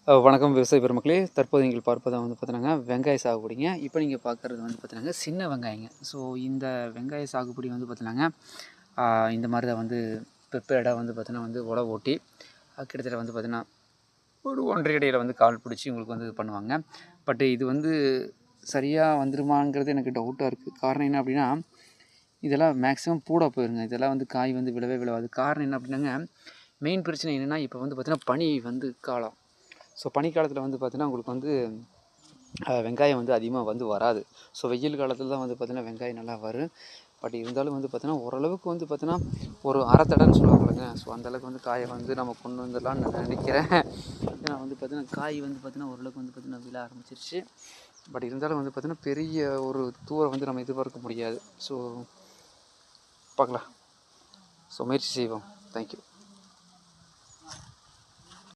வணக்கம் விவசாய பெருமக்களே. தற்போது நீங்கள் பார்ப்பது வந்து பார்த்தீங்கன்னா வெங்காய சாகுபடிங்க. இப்போ நீங்கள் பார்க்குறது வந்து பார்த்தீங்கன்னா சின்ன வெங்காயங்க. ஸோ இந்த வெங்காய சாகுபடி வந்து பார்த்தீங்கன்னாங்க இந்த மாதிரி தான் வந்து ப்ரிப்பேர்டாக வந்து பார்த்தீங்கன்னா வந்து உழவு ஓட்டி கிட்டத்தட்ட வந்து பார்த்தீங்கன்னா ஒரு 1 1/2 அடியில் வந்து கால் பிடிச்சி உங்களுக்கு வந்து இது பண்ணுவாங்க. பட் இது வந்து சரியாக வந்துருமாங்கிறது எனக்கு டவுட்டாக இருக்குது. காரணம் என்ன அப்படின்னா, இதெல்லாம் மேக்ஸிமம் பூடாக போயிருங்க. இதெல்லாம் வந்து காய் வந்து விழவே விழாது. காரணம் என்ன அப்படின்னாங்க, மெயின் பிரச்சனை என்னென்னா இப்போ வந்து பார்த்தீங்கன்னா பனி வந்து காலம். ஸோ பனிக்காலத்தில் வந்து பார்த்தீங்கன்னா உங்களுக்கு வந்து வெங்காயம் வந்து அதிகமாக வந்து வராது. ஸோ வெயில் காலத்தில் தான் வந்து பார்த்தீங்கன்னா வெங்காயம் நல்லா வரும். பட் இருந்தாலும் வந்து பார்த்தீங்கன்னா ஓரளவுக்கு வந்து பார்த்தீங்கன்னா ஒரு அரைத்தடைன்னு சொல்லுவாங்கள்ங்க. ஸோ அந்தளவுக்கு வந்து காயை வந்து நம்ம கொண்டு வந்துடலான்னு நான் நினைக்கிறேன். ஏன்னா வந்து பார்த்தீங்கன்னா காய் வந்து பார்த்தீங்கன்னா ஓரளவுக்கு வந்து பார்த்தீங்கன்னா விழ ஆரம்பிச்சிருச்சு. பட் இருந்தாலும் வந்து பார்த்தீங்கன்னா பெரிய ஒரு தூரம் வந்து நம்ம எதிர்பார்க்க முடியாது. ஸோ பார்க்கலாம். ஸோ முயற்சி செய்வோம். தேங்க்யூ.